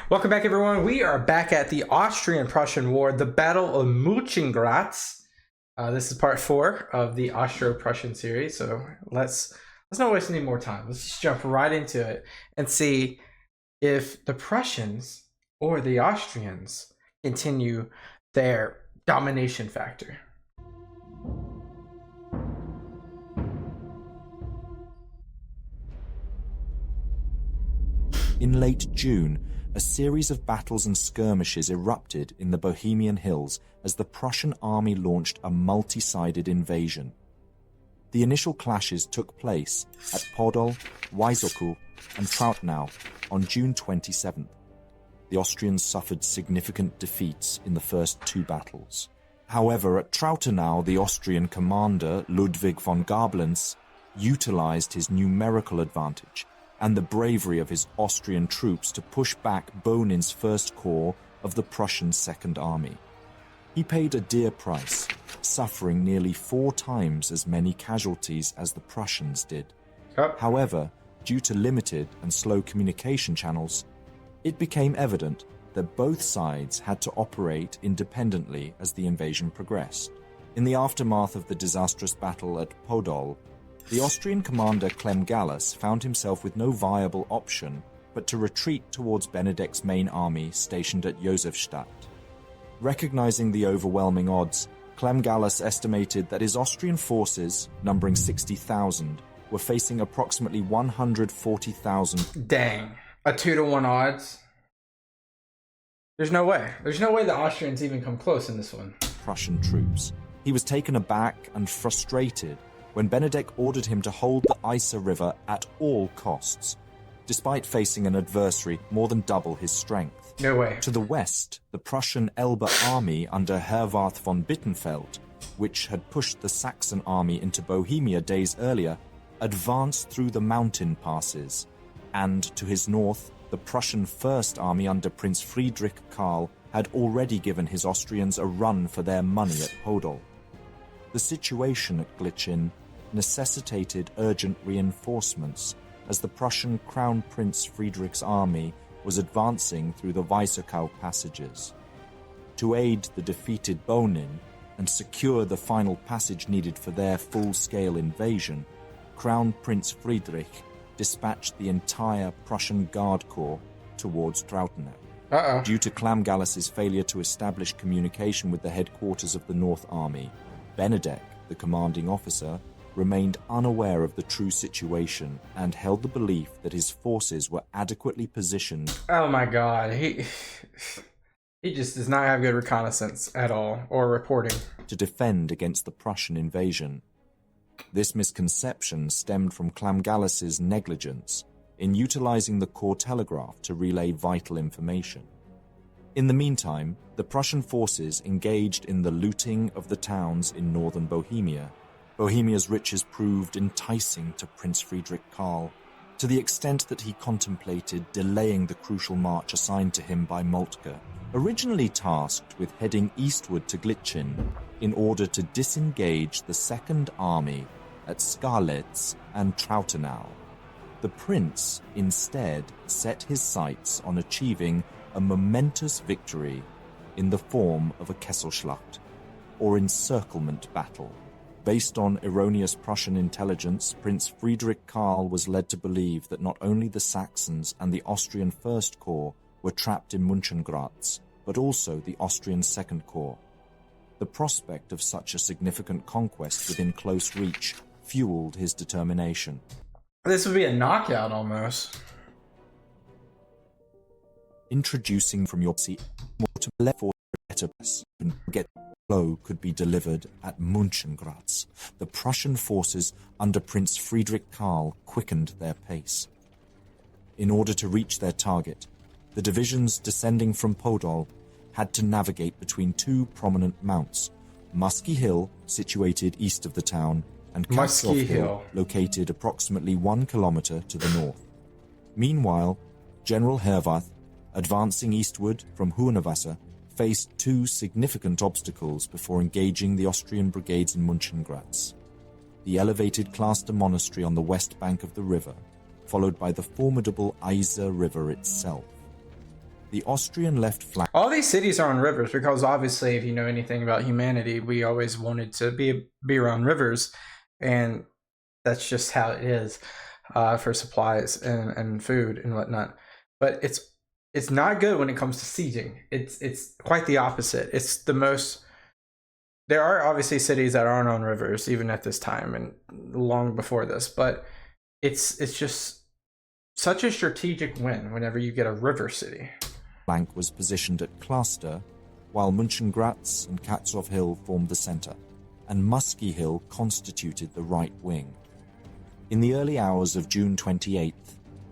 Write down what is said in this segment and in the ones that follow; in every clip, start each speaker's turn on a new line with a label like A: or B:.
A: Welcome back, everyone. We are back at the Austrian-Prussian War, the Battle of Münchengrätz. This is part 4 of the Austro-Prussian series, so let's not waste any more time. Let's just jump right into it and see if the Prussians or the Austrians continue their domination factor.
B: In late June, a series of battles and skirmishes erupted in the Bohemian hills as the Prussian army launched a multi-sided invasion. The initial clashes took place at Podol, Wysocku, and Trautenau on June 27th. The Austrians suffered significant defeats in the first two battles. However, at Trautenau, the Austrian commander, Ludwig von Gablenz, utilized his numerical advantage and the bravery of his Austrian troops to push back Bonin's First Corps of the Prussian Second Army. He paid a dear price, suffering nearly 4 times as many casualties as the Prussians did. However, due to limited and slow communication channels, it became evident that both sides had to operate independently as the invasion progressed. In the aftermath of the disastrous battle at Podol, the Austrian commander Clem Gallas found himself with no viable option but to retreat towards Benedek's main army stationed at Josefstadt. Recognizing the overwhelming odds, Clem Gallas estimated that his Austrian forces, numbering 60,000, were facing approximately 140,000.
A: Dang. A 2-to-1 odds? There's no way. There's no way the Austrians even come close in this one.
B: Prussian troops. He was taken aback and frustrated when Benedek ordered him to hold the Isar River at all costs, despite facing an adversary more than double his strength.
A: No way.
B: To the west, the Prussian Elbe army under Helmuth von Bittenfeld, which had pushed the Saxon army into Bohemia days earlier, advanced through the mountain passes, and to his north, the Prussian First Army under Prince Friedrich Karl had already given his Austrians a run for their money at Podol. The situation at Glitschin necessitated urgent reinforcements as the Prussian Crown Prince Friedrich's army was advancing through the Weißow passages. To aid the defeated Bonin and secure the final passage needed for their full-scale invasion, Crown Prince Friedrich dispatched the entire Prussian Guard Corps towards Trautenau. Due to Clem Gallas's failure to establish communication with the headquarters of the North Army, Benedek, the commanding officer, remained unaware of the true situation and held the belief that his forces were adequately positioned.
A: Oh my god, he just does not have good reconnaissance at all, or reporting.
B: To defend against the Prussian invasion. This misconception stemmed from Clem Gallas's negligence in utilizing the corps telegraph to relay vital information. In the meantime, the Prussian forces engaged in the looting of the towns in northern Bohemia. Bohemia's riches proved enticing to Prince Friedrich Karl, to the extent that he contemplated delaying the crucial march assigned to him by Moltke, originally tasked with heading eastward to Glitschin in order to disengage the Second Army at Skarletz and Trautenau. The prince instead set his sights on achieving a momentous victory in the form of a Kesselschlacht, or encirclement battle. Based on erroneous Prussian intelligence, Prince Friedrich Karl was led to believe that not only the Saxons and the Austrian First Corps were trapped in Münchengrätz, but also the Austrian Second Corps. The prospect of such a significant conquest within close reach fueled his determination.
A: This would be a knockout almost.
B: Introducing from your seat, more to level get blow could be delivered at Münchengrätz. The Prussian forces under Prince Friedrich Karl quickened their pace. In order to reach their target, the divisions descending from Podol had to navigate between 2 prominent mounts, Musky Hill, situated east of the town, and Castle Hill, located approximately 1 kilometer to the north. Meanwhile, General Helmuth, advancing eastward from Hohenwasser, faced 2 significant obstacles before engaging the Austrian brigades in Münchengrätz. The elevated Cloister Monastery on the west bank of the river, followed by the formidable Isar River itself. The Austrian left flank.
A: All these cities are on rivers because obviously, if you know anything about humanity, we always wanted to be around rivers, and that's just how it is for supplies and food and whatnot. But it's not good when it comes to sieging. It's quite the opposite. It's the most. There are obviously cities that aren't on rivers even at this time and long before this, but it's just such a strategic win whenever you get a river city.
B: Flank was positioned at Cluster, while Münchengrätz and Katzhof Hill formed the centre, and Musky Hill constituted the right wing. In the early hours of June 28th,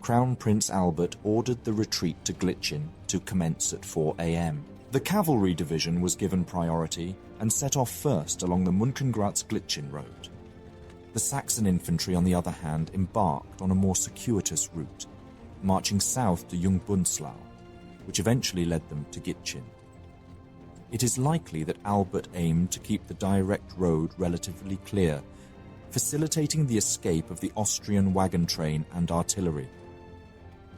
B: Crown Prince Albert ordered the retreat to Glitschin to commence at 4 a.m. The cavalry division was given priority and set off first along the Münchengrätz-Glitschin road. The Saxon infantry, on the other hand, embarked on a more circuitous route, marching south to Jungbunzlau, which eventually led them to Gitschin. It is likely that Albert aimed to keep the direct road relatively clear, facilitating the escape of the Austrian wagon train and artillery.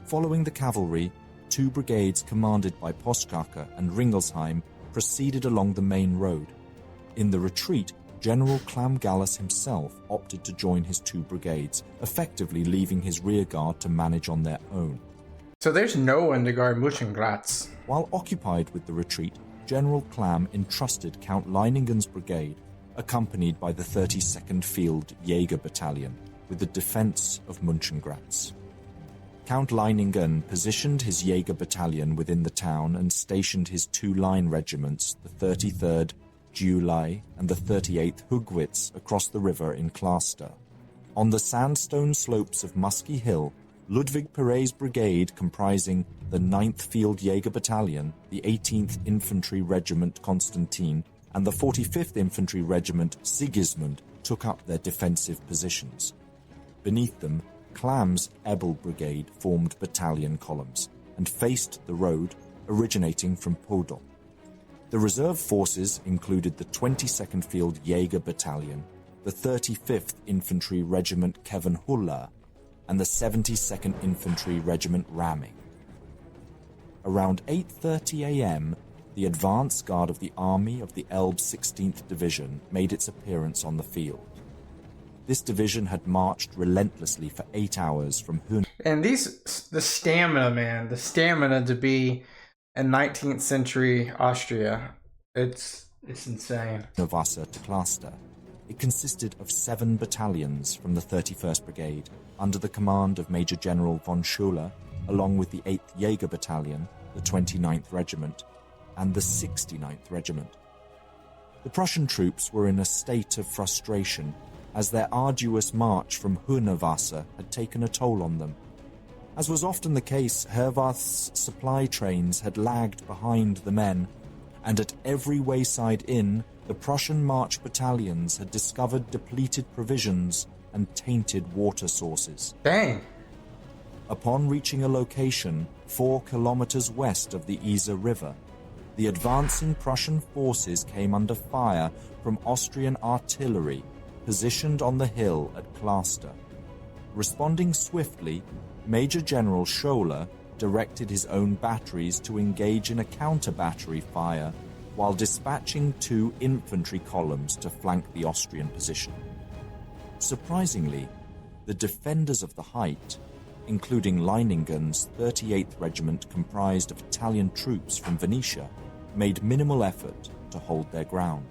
B: Following the cavalry, 2 brigades commanded by Postkaka and Ringelsheim proceeded along the main road. In the retreat, General Clam-Gallas himself opted to join his 2 brigades, effectively leaving his rearguard to manage on their own.
A: So there's no one to guard Münchengrätz.
B: While occupied with the retreat, General Clam entrusted Count Leiningen's brigade, accompanied by the 32nd Field Jaeger Battalion, with the defence of Münchengrätz. Count Leiningen positioned his Jaeger Battalion within the town and stationed his 2 line regiments, the 33rd July and the 38th Hugwitz, across the river in Cluster. On the sandstone slopes of Musky Hill, Ludwig Perret's brigade, comprising the 9th Field Jaeger Battalion, the 18th Infantry Regiment Constantine, and the 45th Infantry Regiment Sigismund, took up their defensive positions. Beneath them, Clam's Ebel Brigade formed battalion columns and faced the road originating from Podol. The reserve forces included the 22nd Field Jaeger Battalion, the 35th Infantry Regiment Kevin Huller, and the 72nd Infantry Regiment Ramming. Around 8:30 a.m., the advance guard of the Army of the Elbe 16th Division made its appearance on the field. This division had marched relentlessly for 8 hours from Hun.
A: And the stamina, man, the stamina to be in 19th century Austria, it's insane.
B: Wasser to Cluster. It consisted of 7 battalions from the 31st Brigade, under the command of Major General von Schuler, along with the 8th Jaeger Battalion, the 29th Regiment, and the 69th Regiment. The Prussian troops were in a state of frustration, as their arduous march from Hunewasser had taken a toll on them. As was often the case, Herwarth's supply trains had lagged behind the men, and at every wayside inn, the Prussian march battalions had discovered depleted provisions and tainted water sources.
A: Dang.
B: Upon reaching a location 4 kilometers west of the Isar River, the advancing Prussian forces came under fire from Austrian artillery positioned on the hill at Cluster. Responding swiftly, Major General Scholer directed his own batteries to engage in a counter-battery fire while dispatching 2 infantry columns to flank the Austrian position. Surprisingly, the defenders of the height, including Leiningen's 38th Regiment comprised of Italian troops from Venetia, made minimal effort to hold their ground.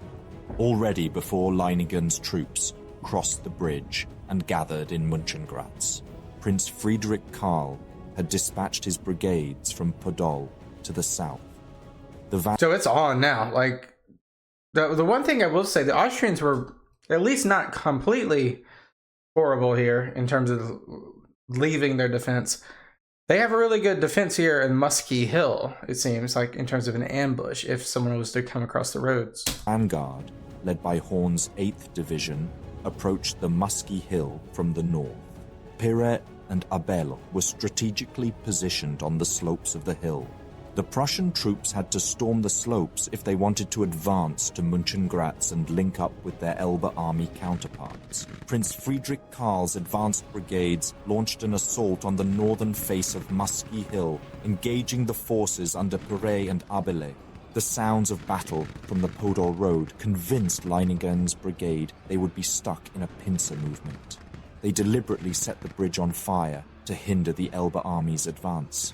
B: Already before Leiningen's troops crossed the bridge and gathered in Münchengrätz, Prince Friedrich Karl had dispatched his brigades from Podol to the south.
A: So it's on now. Like, the one thing I will say, the Austrians were at least not completely horrible here in terms of leaving their defense. They have a really good defense here in Musky Hill, it seems, like in terms of an ambush if someone was to come across the roads.
B: Vanguard, led by Horn's 8th Division, approached the Musky Hill from the north. Perret and Abel were strategically positioned on the slopes of the hill. The Prussian troops had to storm the slopes if they wanted to advance to Münchengrätz and link up with their Elbe army counterparts. Prince Friedrich Karl's advanced brigades launched an assault on the northern face of Musky Hill, engaging the forces under Pirey and Abele. The sounds of battle from the Podol road convinced Leiningen's brigade they would be stuck in a pincer movement. They deliberately set the bridge on fire to hinder the Elbe army's advance.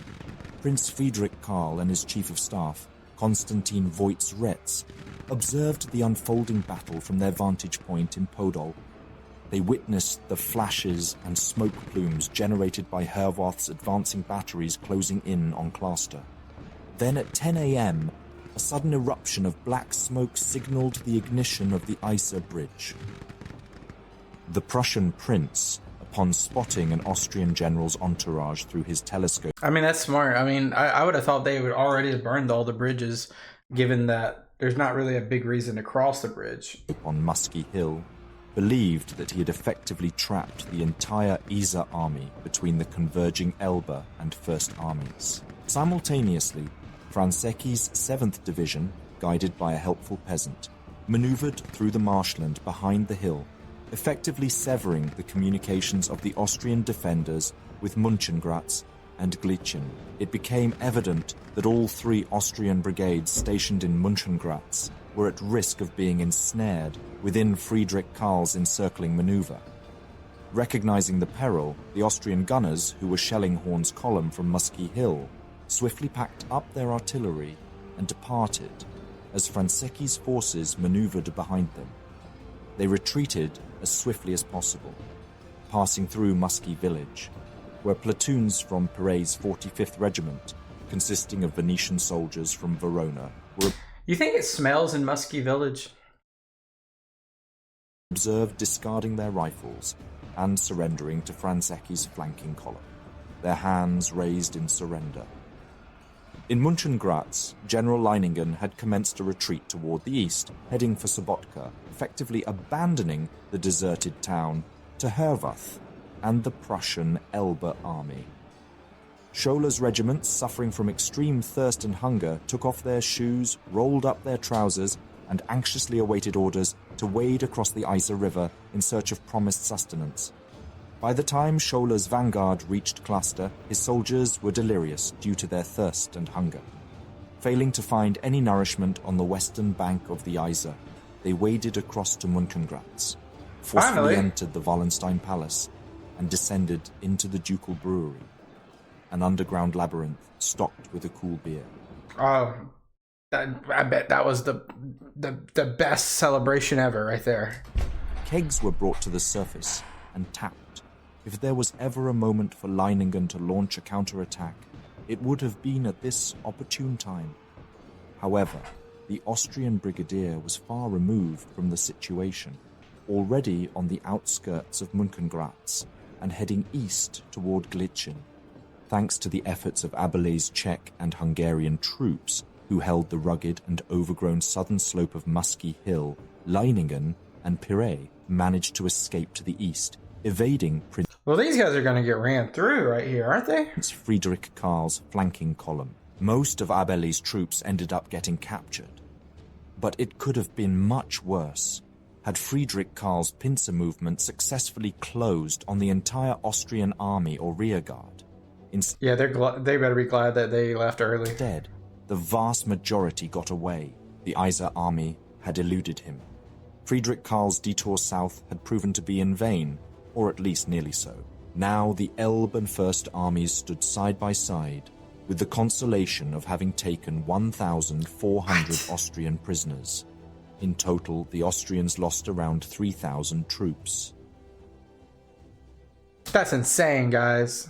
B: Prince Friedrich Karl and his chief of staff, Konstantin Voits-Retz, observed the unfolding battle from their vantage point in Podol. They witnessed the flashes and smoke plumes generated by Herwarth's advancing batteries closing in on Cluster. Then at 10 a.m., a sudden eruption of black smoke signaled the ignition of the Isar bridge. The Prussian prince, upon spotting an Austrian general's entourage through his telescope.
A: I mean, that's smart. I mean, I would have thought they would already have burned all the bridges, given that there's not really a big reason to cross the bridge.
B: On Musky Hill, believed that he had effectively trapped the entire Isar army between the converging Elbe and First Armies. Simultaneously, Franzecki's 7th Division, guided by a helpful peasant, maneuvered through the marshland behind the hill, effectively severing the communications of the Austrian defenders with Münchengrätz and Glichen. It became evident that all 3 Austrian brigades stationed in Münchengrätz were at risk of being ensnared within Friedrich Karl's encircling maneuver. Recognizing the peril, the Austrian gunners, who were shelling Horn's column from Musky Hill, swiftly packed up their artillery and departed as Franzecki's forces maneuvered behind them. They retreated as swiftly as possible, passing through Musky village, where platoons from Pirey's 45th Regiment, consisting of Venetian soldiers from Verona, were
A: You think it smells in Musky village?
B: observed discarding their rifles and surrendering to Franzecki's flanking column, their hands raised in surrender. In Münchengrätz, General Leiningen had commenced a retreat toward the east, heading for Sobotka, effectively abandoning the deserted town to Herwarth and the Prussian Elbe army. Scholer's regiments, suffering from extreme thirst and hunger, took off their shoes, rolled up their trousers, and anxiously awaited orders to wade across the Isar River in search of promised sustenance. By the time Scholer's vanguard reached Cluster, his soldiers were delirious due to their thirst and hunger. Failing to find any nourishment on the western bank of the Isar, they waded across to Münchengrätz, forcefully entered the Wallenstein Palace, and descended into the Ducal Brewery, an underground labyrinth stocked with a cool beer.
A: Oh, I bet that was the best celebration ever right there.
B: Kegs were brought to the surface and tapped. If there was ever a moment for Leiningen to launch a counterattack, it would have been at this opportune time. However, the Austrian brigadier was far removed from the situation, already on the outskirts of Münchengrätz and heading east toward Glichen. Thanks to the efforts of Abele's Czech and Hungarian troops, who held the rugged and overgrown southern slope of Musky Hill, Leiningen and Pirey managed to escape to the east, evading Prince
A: Well, these guys are going to get ran through right here, aren't they?
B: Friedrich Karl's flanking column. Most of Abele's troops ended up getting captured. But it could have been much worse had Friedrich Karl's pincer movement successfully closed on the entire Austrian army or rearguard.
A: Yeah, they better be glad that they left early.
B: Instead, the vast majority got away. The Isar army had eluded him. Friedrich Karl's detour south had proven to be in vain, or at least nearly so. Now the Elbe and First Armies stood side by side, with the consolation of having taken 1,400 Austrian prisoners. In total, the Austrians lost around 3,000 troops.
A: That's insane, guys.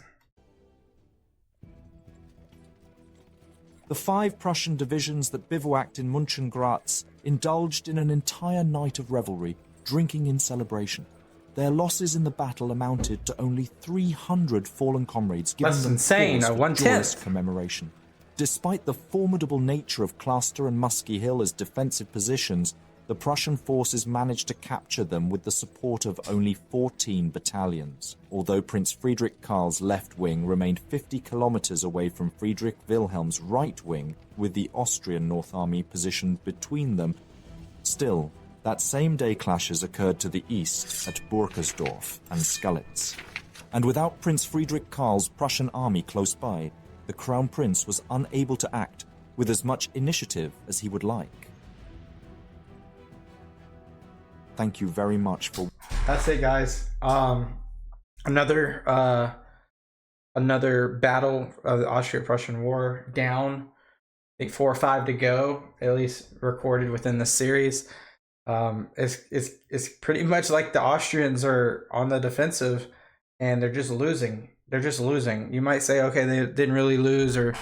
B: The 5 Prussian divisions that bivouacked in Münchengrätz indulged in an entire night of revelry, drinking in celebration. Their losses in the battle amounted to only 300 fallen comrades, giving
A: That's
B: them
A: insane,
B: cause
A: a
B: for
A: 1/10.
B: joyous commemoration. Despite the formidable nature of Cluster and Musky Hill as defensive positions, the Prussian forces managed to capture them with the support of only 14 battalions, although Prince Friedrich Karl's left wing remained 50 kilometers away from Friedrich Wilhelm's right wing, with the Austrian North Army positioned between them. Still, that same day clashes occurred to the east at Burkersdorf and Skalitz. And without Prince Friedrich Karl's Prussian army close by, the Crown Prince was unable to act with as much initiative as he would like. Thank you very much for...
A: That's it, guys. Another battle of the Austro-Prussian War down. I think 4 or 5 to go, at least recorded within the series. It's pretty much like the Austrians are on the defensive and they're just losing. You might say, okay, they didn't really lose or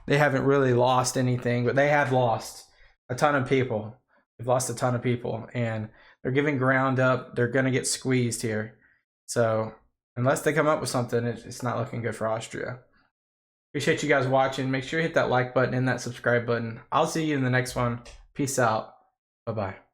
A: they haven't really lost anything, but they have lost a ton of people. They've lost a ton of people and they're giving ground up. They're going to get squeezed here. So unless they come up with something, it's not looking good for Austria. Appreciate you guys watching. Make sure you hit that like button and that subscribe button. I'll see you in the next one. Peace out. Bye-bye.